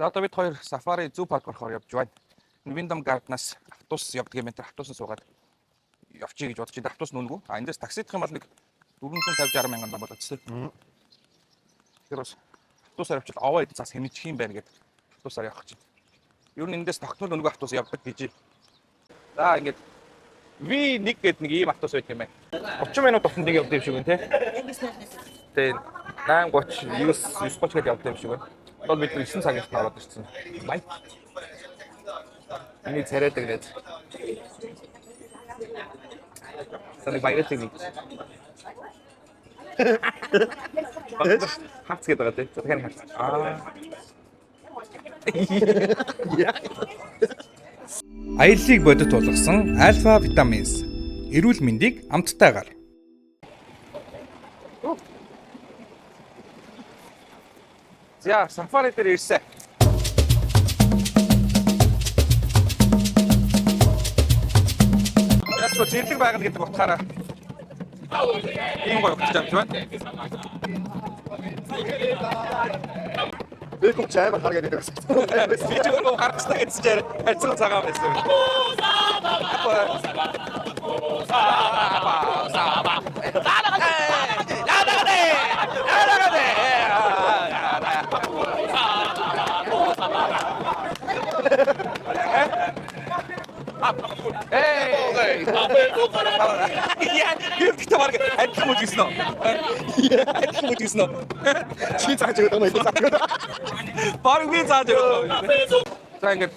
Одоо бид хоёр Safari Zoo Park орохоор явж байна. Wyndham Garden-аас автобус явдаг юм энэ автобусан суугаад явчих гэж бодож байна. Автобус нүнгүй. А эндээс таксидах юм бол нэг 450-60 мянган дам болоод тест. Тэгэхээр бас автобусаар явчихвал овоо эд цаас хэмжих юм байна гэдэг автобусаар явах чинь. Ер нь эндээс тогтмол өнгө автобус явдаг гэж. За ингээд V1 гэдэг нэг ийм автобус байт юм байна. 30 минут тусам нэг явдаг юм шиг байна те. Тэгээ 8:30, 9:30 гээд явдаг юм шиг байна. Бол бид 9 цагаас ороод ирсэн. Бай. Эний царайдаг нэ. Саний баяртай нэг. Хавц гэдэг байгаа тийм. Тэгэхээр хавц. Аяллыг бодит болгосон Альфа Витаминс. Эрүүл мэндийг амттайгаар. За, Safari дээр ирсэн. Яг ч зэрлэг байгаль гэдэг утгаараа ийм гоё хөтж авч байна. Би cũng чай бахар гэдэг байсан. Би ч өөрөө харцтай гэсэн чинь хайцсан цагаан байсан. Эй! Я гэдэг марг адилхан мөж гисэн үү? Адилхан мөж гисэн үү? Чи зааж байгаа юм байна. Бараг би зааж байгаа. За ингээд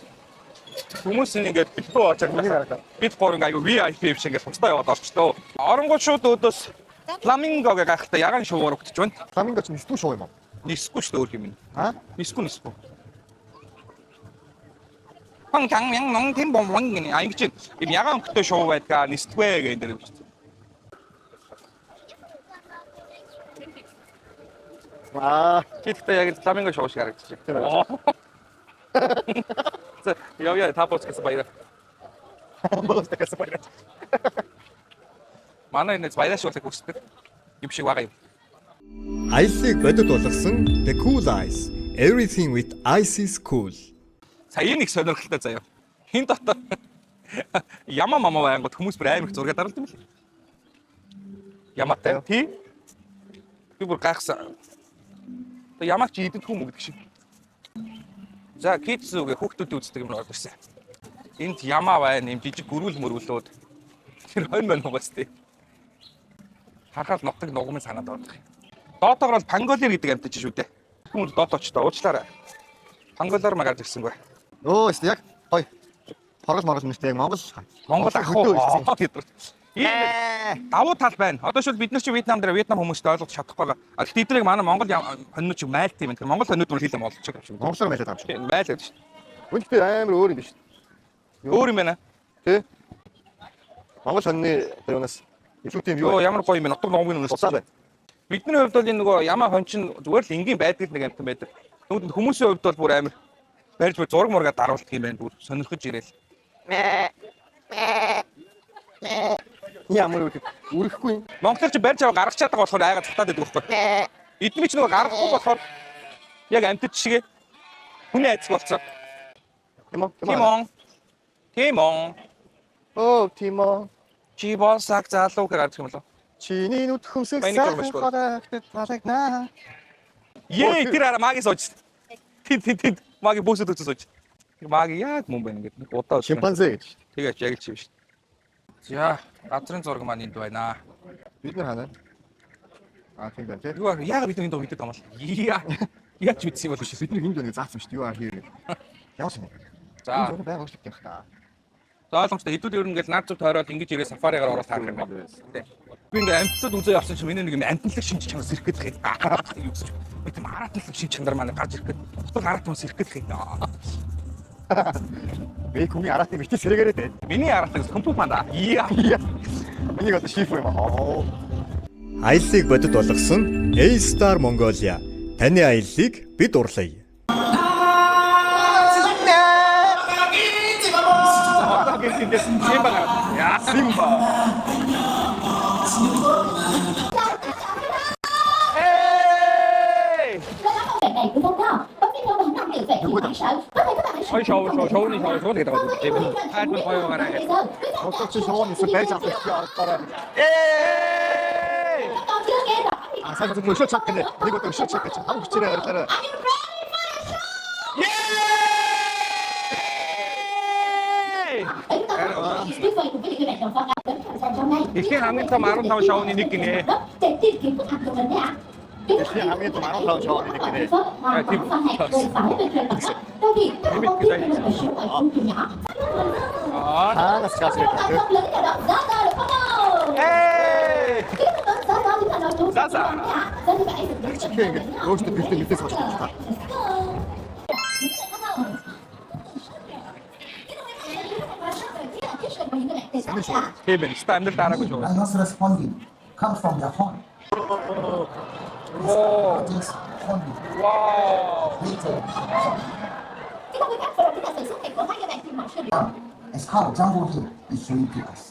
хүмүүс ингээд битүү очоод миний харагдаа. Бид гурван аягүй VIP биш ингээд тусдаа яваад орчлоо. Оронгууд шууд өөдөөс Flamingo гэх гахта ягаан шуугаар өгдөж байна. Flamingo ч нисдүү шуу юм уу? Нисгүй шүү өөр юм. Аа? Нисгүй. Ханган нон тэм бомбон гэнэ. А ингэж ийм ягаан өгтөө шуу байдгаа нисдгүй гэдэг юм шүү. Гэхдээ яг Flamingo шуу шиг харагдчих. За яа та боцгоос баяраа. Боцгоос баяраа. Манай энэ баяраш болог хүсдэг юм шиг байгаа юм. Аяллыг бодит болгосон The Cool Eyes. Everything with ice is cool. Сая нэг сонирхолтой заяа. Хин дотор яма мама байнгут хүмүүс бүр амар их зураг даралт юм л. Яматай тий? Би бүр гайхсан. Ямаач идэх хүм гэдэг шиг. За kids үгээ хүүхдүүд үздэг юм орж ирсэн. Энд ямаа байна, юм жижиг гөрүүл мөрүүлүүд. Тэр хонь мань угаас тий. Харахад нутаг нугмын санаад байна. Доотогор бол панголер гэдэг амьтаж шүү дээ. Хүмүүс доод очтой уучлаарай. Панголер магаад ирсэнгүй. Өө яг хой. Хоргол моргол нэртэй яг Монгол ах уу гэдэг. Ийм давуу тал байна. Одоо шил бид нар чи Вьетнам дээр Вьетнам хүмүүстэй ойлгож чадахгүй байгаа. А гэхдээ эднийг манай Монгол хоньнууд ч майлт юм. Тэгэхээр Монгол хоньнууд бол хэлэм олчих юм шиг. Монголоор майлаад байгаа юм шиг. Майлаад шүү. Үнэхээр амар өөр юм биш. Өөр юм байна. Тэ? Монгол хоньны юунаас илүү тийм юу? Йоо ямар гоё юм бэ? Нутаг ногмын үнээс уцаа байна. Бидний хувьд бол энэ нөгөө ямаа хон чин зүгээр л энгийн байдаг нэг амтан байдаг. Тэгвэл хүмүүсийн хувьд бол бүр амар барьж бүр зураг мургаа даруулдаг юм байна. Бүр сонирхож ирээл. Ямар үргэхгүй. Монголч барьж аваа гаргах чаддаг болохоор айгаа цатаад байдаг байхгүй. Эдний ч нөгөө гаргахгүй болохоор яг амтд шигээ хүний айцг болцоо. Тимон. Оо, Тимон. Чи босаг залуу гэж гарч юм болоо. Чиний нүд хөмсөг сайхан харагдаад талагнаа. Ее тэр ара маги сууж. Тэд маги бөөсөд үзэж сууж. Тэр маги яг мөн байна гэдэг. Удаа шимпанзе гэж. Тэгэж яг л чи биш. За, газрын зураг маань энд байна. Бид нар ханаа. Тийм байна тий. Юу яг бид энэ доо мэддэг юм бол. Яг ч мэдсэн юм бол биш. Бид нар энд нэг заасан шүү дээ. Юу аа хийв. Ямар юм. За, байгаа шүү дээ та. За ойлгомжтой. Хэдүүд ер нь ингээл наад зүг тойроод ингэж ирээ сафаригаар ороод таарах юм байна. Би ингээ амттад үзээ явсан чинь миний нэг юм амтналаг шинж чанар сэрхэд хэд. Юу гэж. Би тийм аратналаг шинж чанар маань гарч ирэхэд. Дотор арат хүмүүс сэрхэд хэд. Би хүний аратыг битээ сэрэгээрээ дээ. Миний аратыг компьютер манда. Миний гол шиф юм аа. Аяллыг бодит болгосон A-Star Mongolia. Таны аяллыг бид урлая. Simba. Hey! Хоёр шоуны шоу гэдэг байгаа тийм. Хайртай гоё гараа. Хосооч шоуны эсвэл байж авах гэж оролдоорой. Сайн зөв өшөө чак гэнэ. Нэг удаа өшөө чак гэж хам хүчээрээ орилаарай. Дэлхийн хамгийн том 15 шоуны нэг гинэ. Дэлхийн хамгийн том 15 шоуны нэг гинэ. Хагас чаас гэдэг. Заса. Өөртөө бэлдээ мэдээс болж байна. Тийм ээ. Standard дараагүй шоу. And also responding comes from their phone. Wow. Just responding Wow. later. As how Jungle Hill is showing to us.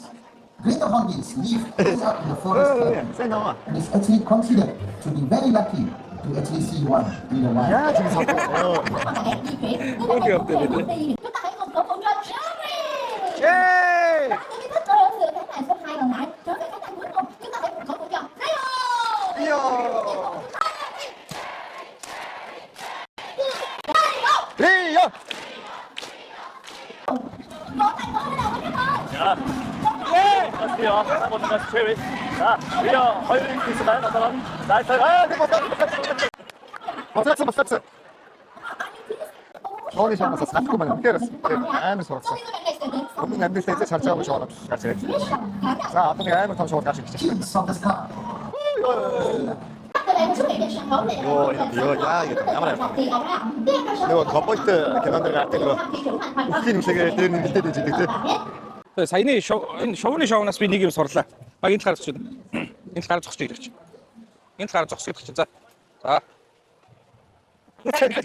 Greater Hornbills live way up in the forest Сайн аа. and is actually considered to be very lucky to actually see one in the wild. Яа тийм сонь. Yay! Риё. 안녕하세요. 모두가 최외. 자, 우리가 허용이 있을까요? 나타난 나이스. Босоо. Шоуны шоунаас салахгүй байна. Тэрс амар сурсан. Өмнө амьдлаа хийж харж байгаа шоу гарч ирээд. За одоо нэг амар том шоу гарч ирж байна. Kids of the sky. Йоо яа ямар нөгөө ковбойт кинонд гардаг нөгөө үхлийн үлээгээ дээр нь бэлдээд байдаг тийм. Саяны энэ шоуны шоунаас би нэг юм сурлаа. Баг энэ талаар зогсож байна. Энэ талаар зогсож ирэх чинь. Энэ талаар зогсож ирэх чинь. За.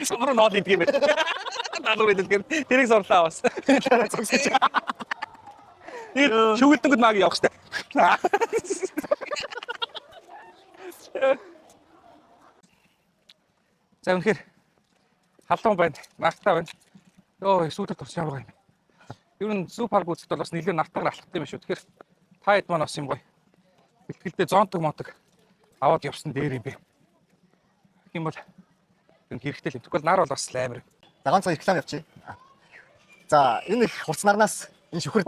Сумар ноод идэх юм байна. Наадуу идэх. Тэрийг сурлаа бас. Талаар зогсож. Тэр шүгэлдэнгүүд маг явах штэ. За үнэхээр халуун байна. Нартай байна. Йоо, сүйдэр турч ямар гоё юм. Ер нь зүү парк үзэхэд бол бас нэлээд нартайгаар алхахтай юм шүү. Тэгэхээр та хэд маань бас юм гоё. Бэлтгэлдээ зонтог мотог аваад явсан дээр юм бэ. Гэх юм бол энэ хэрэгтэй л юм. Тэгвэл нар бол бас амар. За ганцхан реклам явчих. За энэ их хурц нарнаас энэ шүхэр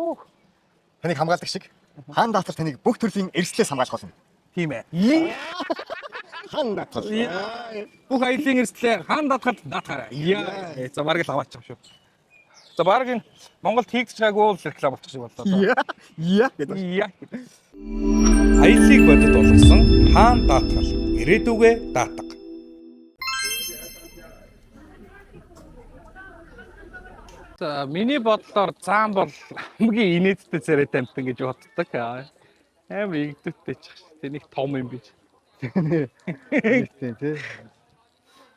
таныг хамгаалдаг шиг хаан даатар таныг бүх төрлийн эрсдлээс хамгаалж болно. Тийм ээ. Хаан даатар. Бүх аялын эрсдлээ хаан даатахад даатгаарай. Яа. За бараг л аваачих шүү. За бараг энэ Монголд хийгдэж байгаагүй л реклам болчих шиг боллоо. Яа гэдэг. Яа. Аяллыг бодит болгосон хаан даатгал ирээдүгээ даатга. За миний бодлоор зам бол хамгийн инээдтэй царайтай амтан гэж боддог. Амар игдвэтэй ч гэсэн нэг том юм биш. Тийм тий.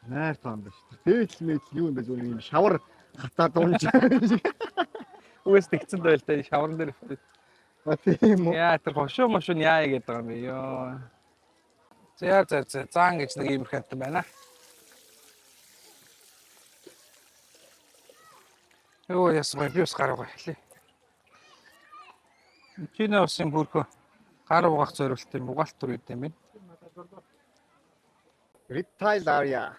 Найр тонд шүү. Тэгэл мэд юу юм бэ зүгээр юм шавар хатаад унж. Үгээс тэгцэн байл та шаврын дээр өвтөд. Тийм үү. Яа тэр хошоо мошон яа гэдэг юм бэ ёо. За заан гэж нэг иймэрхүү амтан байна. Йоо ясвай би ус гараа хэлээ. Чиний усын бүрхөө гар угаах зорилтын бугаалт төр үт юм бэ? Retail area.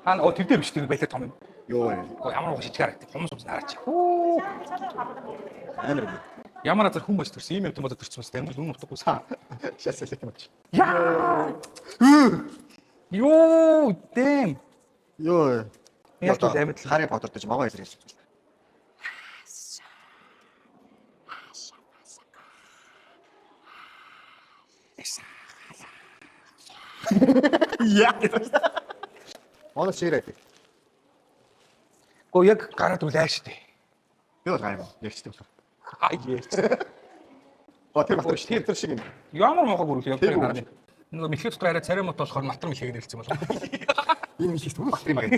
Хаана оо тэр дээр биш тэр байлаа том юм. Йоо. Ямар угаах шижгээр харагдав. Хумс хараач. Амар. Ямар азар хүмүүс төрсөн ийм юм бодож төрсөн бас амар хүн утгагүйс. Шасаа юм чи. Яа. Йоо, дэм. Йоо. Яг л амьд Harry Potter гэж могоо хэлж байна. Яа. Манай ширээ. Гоо яг гараад үлээ штэ. Би бол гайваа. Ягчтай болохоор. Хай. Тэр шиг юм. Ямар мохог үргэлж явдаг Тийм үү. хараад. Нөгөө мэлхий дотор арай царай мот болохоор матар мэлхийгээд хэлсэн болов. Энэ мэлхийс түр бах юм аа.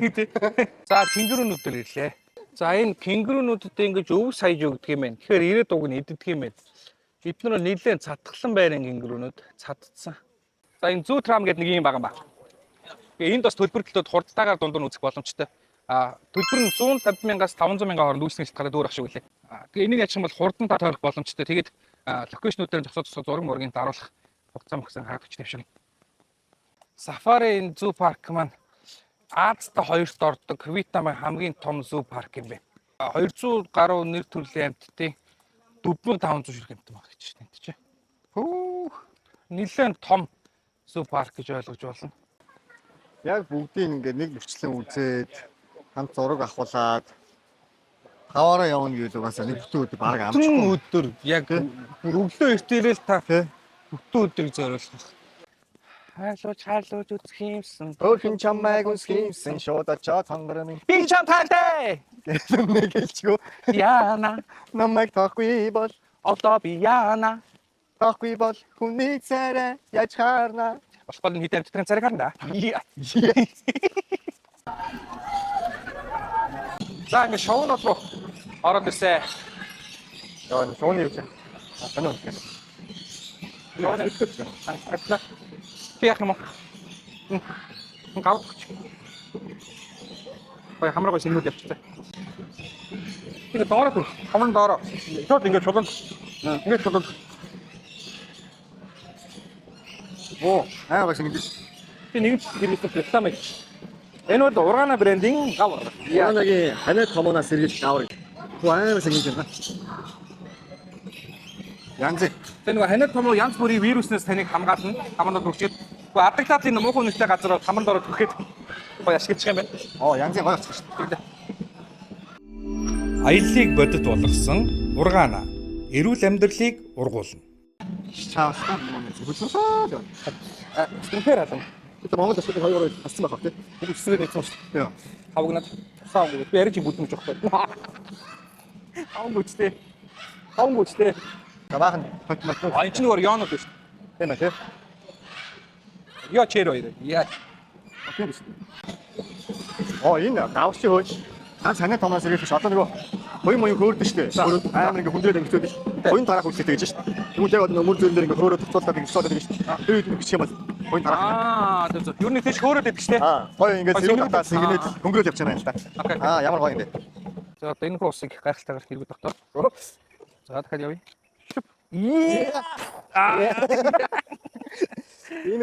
За кенгурунууд дээр ирлээ. За энэ кенгурунуудад ингэж өв саяж өгдөг юм байна. Тэгэхээр ирээд уг нь иддэг юм байна. Эдгээр нь нэлээд цатгалан байран кенгурунууд цадцсан. За энэ зүү трам гэдэг нэг юм байгаа юм ба. Тэгээ энд бас төлбөртлөд хурдтайгаар дундуур үзэх боломжтой. Төлбөр нь 150,000-аас 500,000 хооронд үйлчлэгч гадаад өөр ах шиг үлээ. Тэгээ энийг яачих юм бол хурдан та тойрох боломжтой. Тэгээд локейшнүүд дээр зогсоод зураг мургийн даруулах хугацаа мөхсөн харагдаж тавьшиг. Safari энэ зүү парк маань Азтай хоёрт ордог Вьетнамын хамгийн том зүү парк юм байна. 200 гаруй нэр төрлийн амьтдын 4500 ширхэг амьтан баг гэж тэнтэж. Нэлээд том зүү парк гэж ойлгож болно. Яг бүгдийг ингээд нэг мөрчлэн үзээд хамт зураг авахуулаад хаваараа явна гэвэл угаасаа нэг бүтэн өдөр баг амжихгүй. Өдөр яг бүр өглөө эртээрэл та бүтэн өдрийг зориулах. Хайлууж үзэх юмсан. Өөрхөн чамайг үзэх юмсан шууд очоод хангарна. Би чам таатай. гэсэн нэг хэлчихв. Яана. Намайг тахгүй бол Одоо би яана. тахгүй бол хүний царай яаж харна. Болохгүй нь хитэн амтдын царайг харна. За ингэ шоунод руу ороод ирсэ. Яа, шууны юу ч. Санаа. Яана ихтэй. Ахлаа. Яах юм бэ? Гавч. Бай хамраа гоо шинүүд явчихсан. Тэгээ доороо хамрын доороо. Шууд ингэ чулуун. Ингэ чулуун. Оо, бас ингэ. Би нэг хэрэглэх реклам хийж. Энэ бол Ургана брендинг гавар. Яанагийн ханиад томоноос сэргийлж гавар. Хөө амар сэргийлж байна. Янз. Тэр нэг ханиад том янз бүрийн вируснаас таныг хамгаална. Хамранд хүрчээд. Гэхдээ адагтаатын муухай нүстэй газар бол хамранд ороод хүрэхэд гоё ашиглах юм байна. Оо, янзын гоё очсон шүү дээ. Аяллыг бодит болгосон Ургана эрүүл амьдралыг ургуулна. Чаастаа хүлээсаа. Үнэхээр алам. Бид Монгол ашиг 2 år хассан байх тий. Бүгд өсрээд нэгсэн шүү дээ. Яа. Хавгнаад саав би ярьж бүдмж өгөхгүй. Хавгүчтэй. Хавгүчтэй. Гаваахан тотмол. Ань ч нөгөө яонод шүү дээ. Тийм ээ. Яа чэр хоёр. Яа. Окей шүү. Оо, энэ гавч хөөж. Санаа томоос сэргийлж одоо нөгөө хоёрын моён хөөрдөн шүү дээ. Хөөрөд амар ингээ хүндрээд ингээ хөөрдөж. Хоёрын тарах үстэй гэж шүү дээ. Тэгвэл яг нөгөө мөр зөөн дээр ингээ хөөрөд туцуулаад ингээ суулаад ингээ шүү дээ. Тэр үед бичих юм бол хоёрын тарах. Зөв. Юу нэг тийш хөөрөд идэх шүү дээ. Гоё ингээ сэргийлж таас ингээ хөнгөрөөд явчихна юм л та. Ямар гоё юм бэ. За одоо энэ руу усыг гайхалтайгаар хэрэглэх тогтоо. За дахиад явъя. Ийм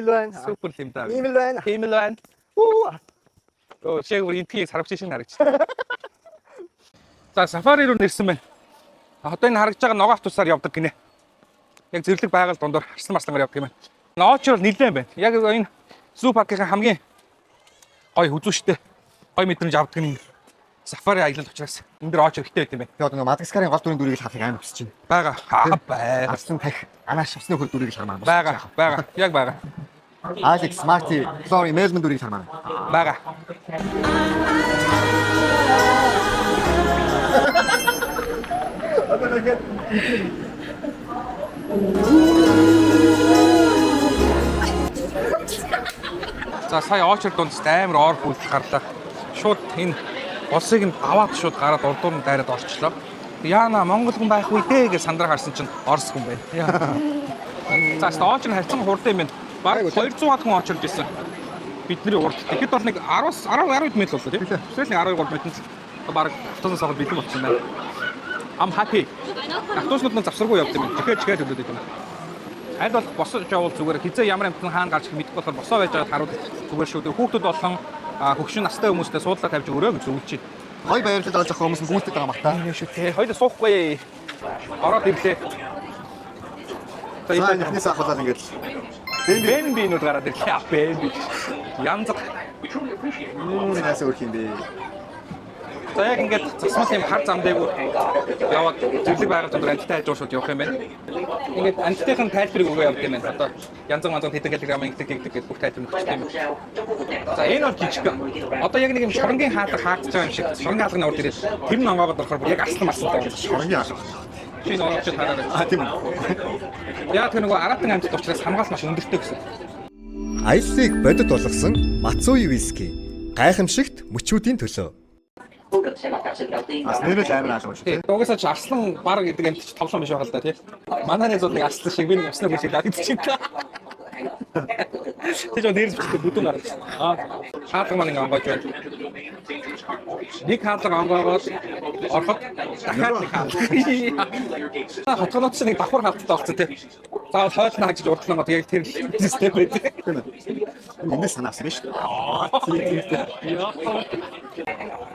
л байна. Супер юм даа. Ийм л байна. Тийм л байна. Оо, шийгэр интгийг харагч шин харагч. За, Safari руу нэрсэн байна. Одоо энэ харагдж байгаа ногоо автобусаар явдаг гинэ. Яг зэрлэг байгаль дундор арслан марслангаар явдаг юм байна. Нооч бол нэлээд байна. Яг энэ зүү паркийн хамгийн гоё хүзүүштэй гоё мэдрэмж авдаг нь Safari аялал учраас энэ дэр ооч хэрэгтэй байт юм байна. Би одоо Мадагаскарын гол дүрийн дүрийг харахыг амар хүсэж байна. Бага. Бага. Арслан тах анааш авсны хөл дүрийг хармаар. Бага. Яг бага. Алекс Марти, Флори Мелман дүрийг хармаар. Бага. За сая очер дундс амар ор хүлдэл гарлаа. Шууд энэ улсыг нь аваад шууд гараад урдуур нь дайраад орчлоо. Яана Монгол хүн байх үе дээ гэж сандраа харсан чинь Орос хүн байна. За очер харьцан хурдан юм байна. Бараг 200 хүн очерж ирсэн. Бидний урд. Тэгэхэд бол нэг 10 м боллоо тийм. Эсвэл нэг 12 м. Бараг автобус аваад бэлэн болчихсон байна. I'm happy. Автобуснууд нь завсаргүй явдаг юм. Чигээр хөлөөд байдаг. Аль бол босож явал зүгээр хизээ ямар амтан хаана гарч ирэх мэдэхгүй болохоор босоо байж байгаа харуул зүгээр шүү дээ. Хүүхдүүд болон хөгшин настай хүмүүстэй суудлаа тавьж өрөө гэж зөвлөж чинь. Гой баярлал олж авах хүмүүс нь гүйцэд байгаа мартаа. Тийм шүү дээ. Хоёул суухгүй. Ороод ирлээ. За эхнээс ахуулаад ингээд бэнбинүүд гараад ирлээ. Бэнби. Янз. Яасан өрх юм бэ? За яг ингээд засмал юм хар зам дээгүүр яваад зэрлэг байгаль донд амттай хайж уушууд явах юм байна. Ингээд амттайхан тайлбарыг өгөө явдаг юм байна. Одоо янз янз хэдэн килограмм гэдэг бүх тайлбар өгч юм. За энэ бол жижиг. Одоо яг нэг юм шоронгийн хаалга хаагдж байгаа юм шиг. Шоронгийн хаалганы урд ирээд тэр нь онгоогод орохоор бүр яг аслан марсантай болж Шоронгийн хаалга. чинь онгоогч хараарай. Тийм үү. Яг тэр нөгөө аратан амьтад учраас хамгаалал маш өндөртэй гэсэн. Аяллыг бодит болгосон Мацуи виски гайхамшигт мөчүүдийн төлөө. Бас нэрэл амар аалга шүү Тийм. дээ. Угаасаа ч арслан баг гэдэг амьтч тоглоом биш байгаа л да тий. Манай нэг зууд нэг арслан шиг би нэг явсны хүсэл даа гэдэг чинь. Тэгж дээрс бичдэг бүдүүн гараад. Хаалга маань ингээ онгойж байна. Нэг хаалга онгойгоод ороход дахиад нэг хаалга. Хотгоноос нэг давхар хаалттай болсон тий. Заавал хойлно хажиж урдлаа гоо яг тэр систем байдаг. Эндээс санаасан шүү дээ.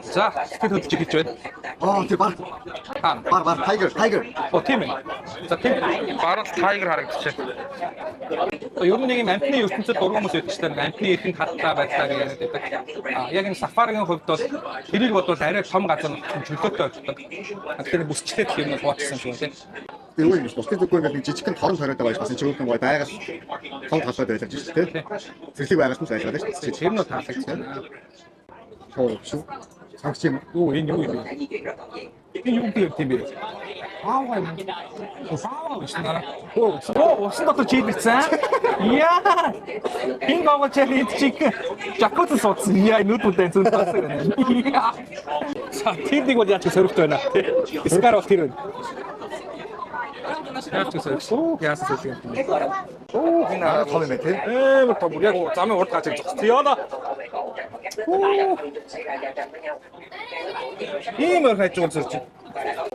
За, тэр хөдөлж гэж байна. Тэр бар. Бар, tiger. Оо тийм ээ. За тийм барал тайгер харагдчихэ. Ер нь нэг юм амтны ертөнцид дургуй хүмүүс байдаг ч тийм амтны эрхэнд хаттай байдлаа гэж яриад байдаг. Яг энэ сафаригийн хувьд бол тэрийг бодвол арай том газар чөлөөтэй очдог. Тэгэхээр бүсчлээд юм бол хуваачсан шүү тийм. Тэр үгүй юм шүү. Бусдын зүггүй ингээд жижигхэн торон хориод байгаа байсан чинь өөрхөн гой байгаль том талбай байлаа гэж тийм. Зэрлэг байгальд нь байлаа шүү дээ. Тэр нь таалагдсан. Шүү. Санагч юм. Юу энэ юу юм бэ? Энэ юу тийм бэ? Вау. Усан дотор чи ирсэн. Яа. Энэ гоо чали чиг. Жакут суудсан. Яа нүдүүдэн зүн тасаг. За тийм нэг бол яаж сөрөгтэй байна. Скар бол тэр. Яасан зүйл юм. Энэ том юм байна тийм. Том яг замын урд гаж зогссон. Яана. Ийм өр хажуул зурж.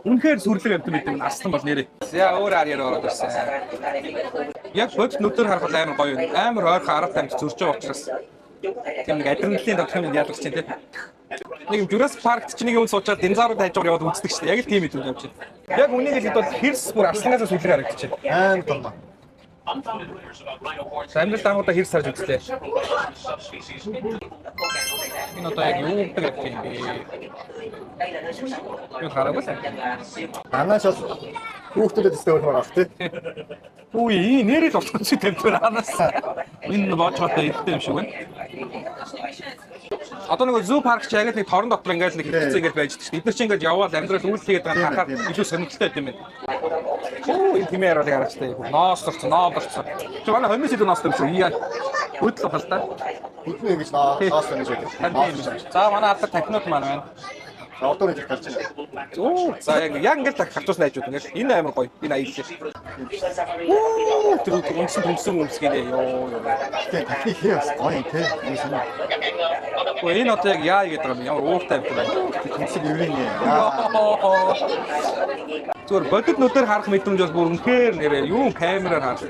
Үнэхээр сүрлэг амт мэт юм астан бол нэрээ. Яа өөр арьяар ороод ирсэн. Яг бодит нүдээр харахад амар гоё юм. Амар ойрхон арга тамхи зурж байгаа учраас. Тийм нэг адреналин тогтмол яадаг чинь тийм. Нэг юм Jurassic Park чинь нэг юм суучаад динозаврууд хажуугаар яваад үздэг шүү дээ. Яг л тийм юм явж байна. Яг үнийг хэлэхэд бол хэрс бүр арслангаас сүлгээр харагдчихэ. Амар том ба. Самбил дангуудаа хэрс харж үзлээ. Энэ одоо яг юу гэдэг юм бэ? Юу хараагүй. Анаас бол хүүхдүүдэд өстөөр байгаа тийм. Үгүй нэрэл болчихсон чи темпер анаас. Энэ боочготой ирдэг юм шиг байна. Одоо нэг зүү парк ч яг л нэг торон дотор ингээл нэг хэвцээ ингээл байж дээ. Бид нар ч ингээд яваад амьдрал үйл хийгээд байгаа харахад илүү сонирхолтой юм байна. Энэ тиймээр бол гарчтай. Ноосорч. Чи манай хомис илүү ноостой юм шиг. Яа. Хөдөл хал та. Бидний ингэж наас гэж байдаг. За манай алдар тахнууд маань байна. Одоо нэг гарч байна. За яг ингээд хавцуус найжууд ингээд энэ амар гоё. Энэ аял. Тэр үнсэн өмсгэнэ ёо. Тэгээ тахны хийс гоё тийм. Энэ одоо яг яа гэдэг юм ямар ууртай байна. Тэнцэг иврийн Зүгээр бодит нүдээр харах мэдрэмж бол бүр үнэхээр нэрээ юу камераар харах.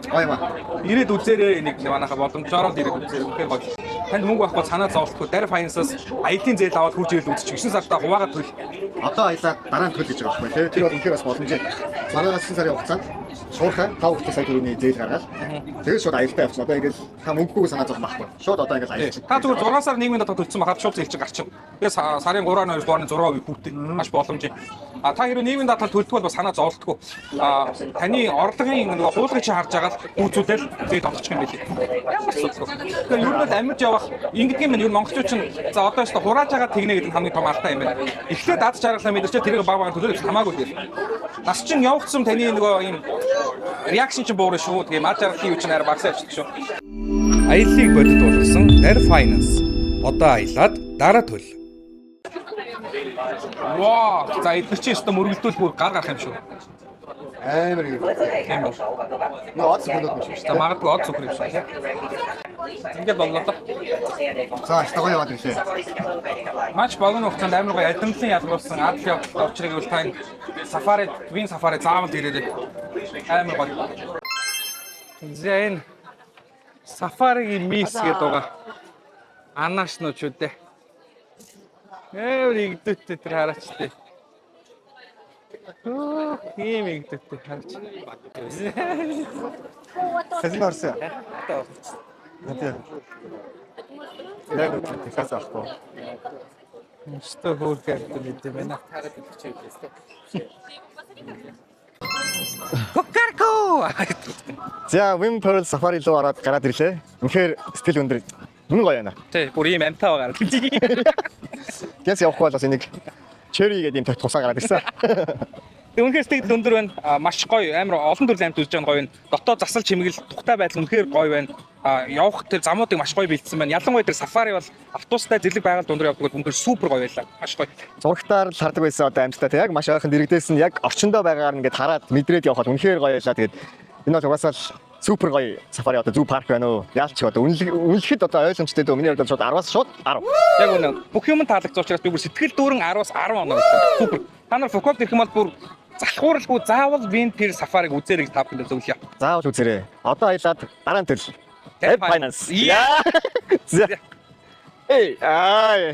гоё юм. Ирээд үзээрэй нэг манайха боломжоор л ирээд үзээрэй үнэхээр гоё. Танд мөнгө авахгүй санаа зовлохгүй Dare Finance-аас аялын зээл аваад хурж ирэл үзчих 9 сартаа хуваагаад төл. Одоо аялаа дараа нь төл гэж байгаа байхгүй тийм. Тэр бол үнэхээр бас боломж. Санаагаас 9 сарын хугацаанд шуурхай 5 сая төгрөгийн зээл гаргаад тэгээд шууд аялалтаа явчихсан. Одоо ингээд та мөнгөгүй санаа зовх байхгүй. Шууд одоо ингээд аялчих. Та зүгээр 6 сар 1 минут төлсөн байхад шууд зээл чинь гарчих. Тэгээд сарын 3-2 дугаар 6% хүүтэй маш боломжтой. Та хэрэг нийгмийн даатгал төлдөг бол санаа зовлтгүй. Таны орлогын нэг хуулгыг чи харж байгаа л үүсүүлэл зээл тогтчих юм билий. Ямар ч асуудалгүй. Тэгэхээр ер нь бол амьд явах ингэдэг юм ер нь монголчууд чинь за одоо ч хурааж байгаа тэгнэ гэдэг нь хамгийн том алдаа юм байна. Эхлээд ад жаргалаа мэдэрч тэрийг баг төлөөлөх хамаагүй дээр. Нас чинь явагдсан таны нөгөө ийм реакшн чинь буурна шүү. Тэгээ мад жаргалын юу чинь арай багсаа явчихдаг шүү. Аяллыг бодит болгосон Dare Finance. Одоо аялаад дараа төл. Вау, за эдгээр чи өстө мөргөлдүүл бүр гар гарах юм шүү. Амар юм. Тийм бол. Нэг оц хөнөөд юм шүү. За магадгүй од зүгэр юм шүү. Ингээд боллоо доо. За стагоо яваад ирлээ. Маш богино хугацаанд амар гоё адимлан ялгуулсан адл явдал очрыг бол та сафари, твин сафари заавал ирээрэй. Амар гоё. Зэн сафаригийн мис гэдэг байгаа. Анааш нууч үдэ. Игдэттэй тэр хараач. Ийм игдэттэй хараач. Казин орсон. Нэтэ. Яг үгүй хасаахгүй. Что хөөрхөр гэдэг байна. Кокарко. За, Wim Pearl Safari руу ороод гараад ирлээ. Үнэхээр стил өндөр. Үнэн гоё байна. Тэ, бүр ийм амтаа байгаа. Гэс явах бол бас энийг Cherry гэдэг юм тусаа гараад ирсэн. Үнэхээр стил өндөр байна. Маш гоё, амар олон төрлийн амт үзэж байгаа гоё байна. Дотоод засал чимэгэл тухтай байдал үнэхээр гоё байна. Явах тэр замуудыг маш гоё бэлдсэн байна. Ялангуяа тэр сафари бол автобустай зэрлэг байгаль дундуур явдаг бол үнэхээр супер гоё байлаа. Маш гоё. Зурагтаар л хардаг байсан одоо амьтаа яг маш ойрхон дэрэгдээс нь яг орчиндөө байгаагаар ингээд хараад мэдрээд явхад үнэхээр гоё байлаа. Тэгээд энэ бол угаасаа л Супер гоё сафари одоо зүү парк байна уу? Яалч одоо үнэлэхэд одоо ойлгомжтой дөө. Миний хувьд шууд 10-аас шууд 10. Яг үнэ бүх юм таалагдсан учраас би бүр сэтгэл дүүрэн 10-аас 10 оноо гэсэн. Супер. Та нар Фукуокт ирэх юм бол бүр залхууралгүй заавал вин тэр сафариг үзээрэй гэж та бүхэнд зөвлөе. Заавал үзээрэй. Одоо аялаад дараа нь төрөл. Tab Finance. Яа. Эй, аа.